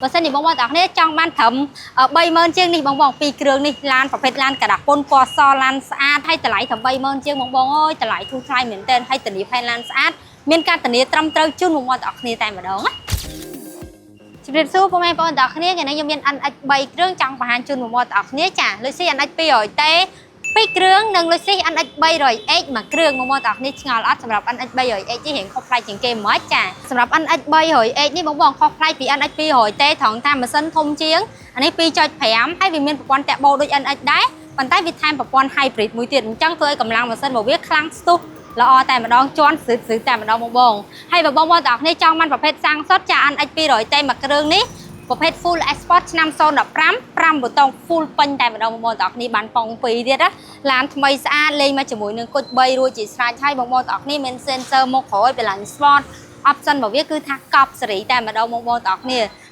បើសិនជាបងប្អូនទាំងគ្នាចង់បានត្រឹម30000ជាងនេះបងប្អូនពីរគ្រឿងនេះឡានប្រភេទឡានក្តារពន្ធពណ៌សឡានស្អាតហើយតម្លៃត្រឹម30000ជាងបងប្អូនអើយតម្លៃធូរថ្លៃមែនទែនហើយធានាផែនឡានស្អាតមានការធានាត្រឹមត្រូវជូនបងប្អូនទាំងគ្នាតែម្ដងណាជម្រាបសួរបងប្អូនទាំងគ្នាថ្ងៃនេះខ្ញុំមាន NX 3គ្រឿងចង់បង្ហាញជូនបងប្អូនទាំងគ្នាចាលុយស៊ី NX 200ទេ2គ្រឿងនិងលុយស៊ី NX 300X មួយគ្រឿងបងប្អូនទាំងគ្នាឆ្ងល់អត់សម្រាប់ NX 300X នេះរៀងខុសប្លែកជាងគេមិនចាសម្រាប់ NX 300X នេះបងប្អូនខុសប្លែកពី NX 200ទេត្រង់តាមម៉ាស៊ីនធំជាងអានេះ 2.5 ហើយវាមានប្រព័ន្ធតាក់បូដូច NX ដែរប៉ុន្តែវាថែមប្រព័ន្ធ hybrid មួយទៀតអញ្ចឹងធ្វើឲ្យកម្លាំងម៉ាស៊ីនរបស់វាខ្លាំងស្ទុះល្អតែម្ដងជន់ស្ទើរតែម្ដងបងហើយបងប្អូនទាំងគ្នាចង់បានប្រភេទសាំងសុតចា NX 200ទេមួយគ្រឿងនេះប្រភេទ Full Export ឆ្នាំ015 5ប៊ូតុង Full ពេញតែម្ដងបងប្អូនទាំងគ្នាបានប៉ង2ទៀតណាឡានថ្មីស្អាតលេងមកជាមួយនឹងគុជ3រួចជាស្រេចហើយបងប្អូនទាំងគ្នាមាន sensor មុខក្រោយ Blind Spot option របស់វាគឺថាកប់សេរីតែម្ដងបងប្អូនទាំងគ្នា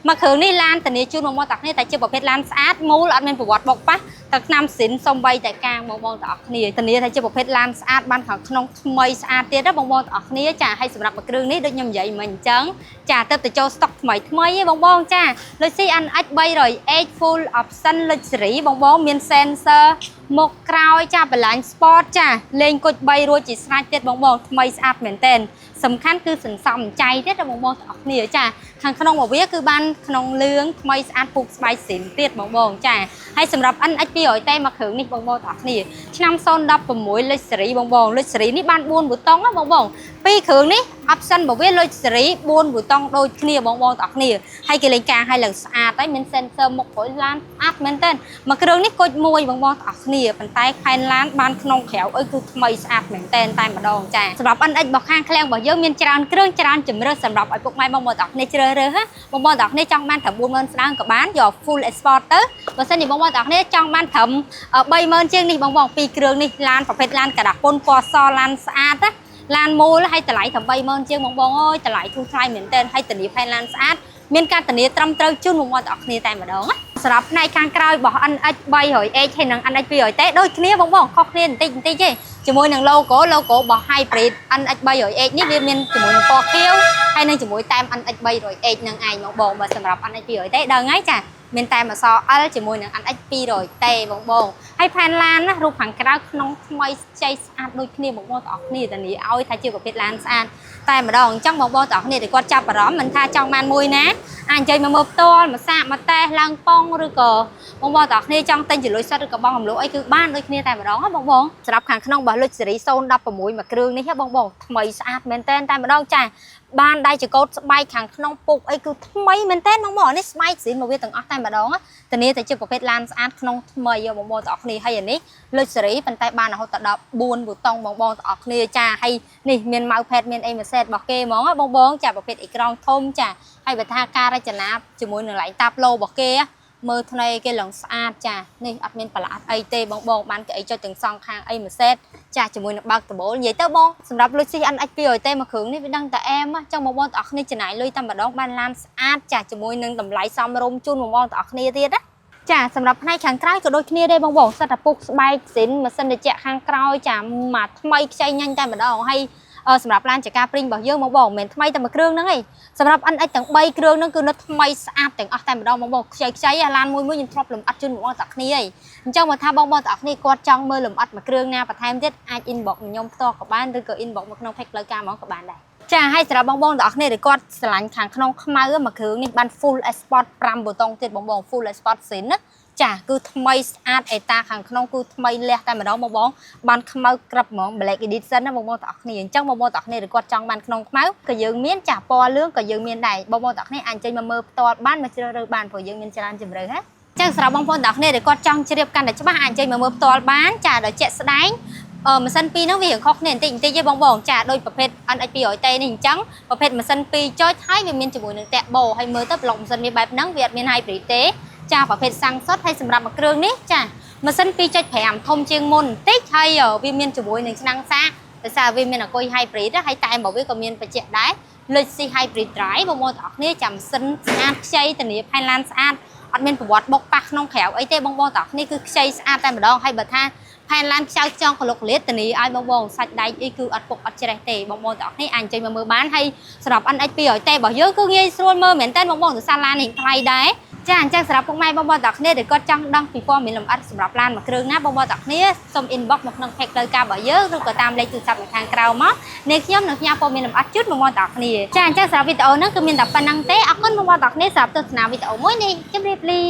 មកគ្រឿងនេះឡានធានាជូនបងប្អូនទាំងគ្នាតែជាប្រភេទឡានស្អាតមូលអត់មានប្រវត្តិបុកប៉ះតែឆ្នាំសិនសំបីតែកាងបងប្អូនទាំងគ្នាធានាថាជាប្រភេទឡានស្អាតបានខាងក្នុងថ្មីស្អាតទៀតណាបងប្អូនទាំងគ្នាចាហើយសម្រាប់មួយគ្រឿងនេះដូចខ្ញុំនិយាយមិញអញ្ចឹងចាទៅចូល stock ថ្មីឯងបងប្អូនចាលុយ CNX 300H Full Option Luxury បងប្អូនមាន sensor មុខក្រោយចា Blind Spot ចាលេងគុជ3រួចជាស្រេចទៀតបងប្អូនថ្មីស្អាតមែនទែនសំខាន់គឺសន្សំចៃទៀតបងប្អូនទាំងគ្នាចាខាងក្នុងរបស់វាគឺបានក្នុងលឿងថ្មីស្អាតពូកស្បែកសិនទៀតបងប្អូនចាហើយសម្រាប់ NX 200ទេមកគ្រឿងនេះបងប្អូនទាំងគ្នាឆ្នាំ016 Luxury បងប្អូន Luxury នេះបាន4ប៊ូតុងណាបងប្អូនពីរគ្រឿងនេះ option របស់វា Luxury 4ប៊ូតុងដូចគ្នាបងប្អូនទាំងគ្នាហើយគេលេងការឲ្យឡើងស្អាតហើយមាន sensor មុខក្រោយឡានស្អាតមែនទែនមកគ្រឿងនេះគុជមួយបងប្អូនទាំងគ្នាប៉ុន្តែផែនឡានបានក្នុងក្រៅអីគឺថ្មីស្អាតមែនទែនតែម្ដងចាសម្រាប់ NX របស់ខាងឃ្លាំងរបស់យើងមានច្រើនគ្រឿងច្រើនជម្រើសសម្រាប់ឲ្យពុកម៉ែបងប្អូនទាំងគ្នាជ្រើសរើសបងប្អូនទាំងគ្នាចង់បានត្រឹម40000ស្ដើងក៏បានយក Full Export ទៅបើសិនជាបងប្អូនទាំងគ្នាចង់បានត្រឹម30000ជាងនេះបងប្អូនពីរគ្រឿងនេះឡានប្រភេទឡានក្តារពន្ធពណ៌សឡានស្អាតណាឡានមូលហើយតម្លៃត្រឹម30000ជាងបងប្អូនអើយតម្លៃធូរថ្លៃមែនទែនហើយធានាផែនឡានស្អាតមានការធានាត្រឹមត្រូវជូនបងប្អូនទាំងគ្នាតែម្ដងណាសម្រាប់ផ្នែកខាងក្រោយរបស់ NX 300H ហើយនិង NX 200ទេដូចគ្នាបងប្អូនខុសគ្នាបន្តិចទេជាមួយនឹង logo របស់ Hybrid NX 300H នេះវាមានជាមួយនឹងពណ៌ខៀវហើយនឹងជាមួយតែម NX 300H នឹងឯងបងប្អូនបើសម្រាប់ NX 200ទេដឹងហើយចាមានតែអក្សរ L ជាមួយនឹង NX 200ទេបងប្អូនហើយផែនឡានណារូបខាងក្រៅក្នុងថ្មីខ្ចីស្អាតដូចគ្នាបងប្អូនទាំងអស់គ្នាធានាឲ្យថាជាប្រភេទឡានស្អាតតែម្ដងអញ្ចឹងបងប្អូនទាំងអស់គ្នាដែលគាត់ចាប់អារម្មណ៍មិនថាចង់បានមួយណាអាចអញ្ជើញមកមើលផ្ទាល់មកសាកមកតេស្តឡើងប៉ងឬក៏បងប្អូនទាំងអស់គ្នាចង់ទិញជាលុយសុទ្ធឬក៏បងរំលោះអីគឺបានដូចគ្នាតែម្ដងណាបងប្អូនសម្រាប់ខាងក្នុងរបស់ Luxury 016មួយគ្រឿងនេះបងប្អូនថ្មីស្អាតមែនទែនតែម្ដងចាបានដៃចកោតស្បែកខាងក្នុងពុកអីគឺថ្មីមែនទែនបងប្អូននេះស្បែកស្រីមកវាទាំងអស់តែម្ដងធានាតែជាប្រភេទឡានស្អាតក្នុងថ្មីបងប្អូនទាំងអស់គ្នាហើយអានេះ Luxury ប៉ុន្តែបានរហូតដល់14ប៊ូតុងបងប្អូនទាំងអស់គ្នាចាហើយនេះមាន mousepad មានអីមួយសេតរបស់គេហ្មងបងប្អូនចាប្រភេទអេក្រង់ធំចាហើយបើថាការរចនាជាមួយនឹងឡៃតាប់ឡូរបស់គេមើលថ្នេរគេឡើងស្អាតចានេះអត់មានប្រឡាក់អីទេបងបានគេអីចុចទាំងសងខាងអីមួយសេតចាជាមួយនឹងបើកដបូលនិយាយទៅបងសម្រាប់លុយស៊ី NX 200ទេមួយគ្រឿងនេះវាដឹងតែអែមចឹងបងប្អូនទាំងអស់គ្នាចំណាយលុយតែម្ដងបានឡានស្អាតចាជាមួយនឹងតម្លៃសមរម្យជូនបងប្អូនទាំងអស់គ្នាទៀតណាចាសម្រាប់ផ្នែកខាងក្រោយក៏ដូចគ្នាដែរបងប្អូនសិតតែពុកស្បែកសិនម៉ាស៊ីនត្រជាក់ខាងក្រោយចាមកថ្មីខ្ចីញ៉ាញ់តែម្ដងហើយសម្រាប់ឡានចកាព្រីងរបស់យើងបងប្អូនមិនមែនថ្មីតែមួយគ្រឿងហ្នឹងឯងសម្រាប់ NX ទាំង3គ្រឿងហ្នឹងគឺនៅថ្មីស្អាតទាំងអស់តែម្ដងបងប្អូនខ្ចីឡានមួយខ្ញុំធ្លាប់លំអិតជូនបងប្អូនទាំងគ្នាឯងអញ្ចឹងមកថាបងប្អូនទាំងគ្នាគាត់ចង់មើលលំអិតមួយគ្រឿងណាបន្ថែមទៀតអាច inbox ខ្ញុំផ្ទាល់ក៏បានឬក៏ inbox មកក្នុង page ផ្លូវការហ្មងក៏បានដែរចាហើយសម្រាប់បងប្អូនទាំងអស់គ្នាដែលគាត់ស្រឡាញ់ខាងក្នុងខ្មៅមួយគ្រឿងនេះបាន Full Export 5ប៊ូតុងទៀតបងប្អូន Full Export សិនណាចាគឺថ្មីស្អាតអេតាខាងក្នុងគឺថ្មីលះតែម្ដងបងបានខ្មៅក្របហ្មង Black Edition ណាបងប្អូនទាំងអស់គ្នាអញ្ចឹងបងប្អូនទាំងអស់គ្នាដែលគាត់ចង់បានក្នុងខ្មៅក៏យើងមានចាពណ៌លឿងក៏យើងមានដែរបងប្អូនទាំងអស់គ្នាអាចចេញមកមើលផ្ទាល់បានមកជ្រើសរើសបានព្រោះយើងមានច្រើនជម្រើសណាចឹងសម្រាប់បងប្អូនទាំងអស់គ្នាដែលគាត់ចង់ជ្រាបកាន់តែច្បាស់អាចចេញមកមើលផ្ទាល់បានចាដោយជាក់ស្ដែងម៉ាស៊ីនពីរហ្នឹងវារៀងខុសគ្នាបន្តិចទេបងប្អូនចាដូចប្រភេទ NX 200ទេនេះអញ្ចឹងប្រភេទម៉ាស៊ីន2ចុចហើយវាមានជាមួយនឹងតាក់បូហើយមើលទៅប្លុកម៉ាស៊ីនវាបែបហ្នឹងវាអត់មាន hybrid ទេចាប្រភេទសាំងសុតហើយសម្រាប់មួយគ្រឿងនេះចាម៉ាស៊ីន 2.5 ធំជាងមុនបន្តិចហើយវាមានជាមួយនឹងឆ្នាំងសាដោយសារវាមានអគុយ hybrid ហើយតែរបស់វាក៏មានបញ្ជាក់ដែរ Luxury Hybrid Drive បងប្អូនទាំងអស់គ្នាចាំម៉ាស៊ីនស្អាតខ្ចីធានាផែនឡានស្អាតអត់មានប្រវត្តិបុកប៉ះក្នុងក្រៅអីទេបងប្អូនទាំងអស់គ្នាគឺខ្ចីស្អាតតែម្ដងហើយបើថា ផែនឡានខ្ចៅចង់កលុកលេតនីឲ្យបងសាច់ដៃអីគឺអត់ពុកអត់ច្រេះទេបងទាំងអស់គ្នាអាចចេញមកមើលបានហើយសម្រាប់ NX 200T របស់យើងគឺងាយស្រួលមើលមែនតើបងទៅសាឡាននេះថ្លៃដែរចាអញ្ចឹងសម្រាប់ពុកម៉ែបងទាំងអស់គ្នាដែលគាត់ចង់ដឹងពីព័ត៌មានលម្អិតសម្រាប់ឡានមួយគ្រឿងណាបងទាំងអស់គ្នាសូម inbox មកក្នុង page ផ្លូវការរបស់យើងឬក៏តាមលេខទូរស័ព្ទនៅខាងក្រោមមកនេះខ្ញុំនឹងផ្ញើព័ត៌មានលម្អិតជូនបងទាំងអស់គ្នាចាអញ្ចឹងសម្រាប់វីដេអូនេះគឺមានតែប៉ុណ្្នឹងទេអរគុណបងទាំងអស់គ្នាសម្រាប់ទស្សនាវីដេអូមួយនេះជម្រាបលា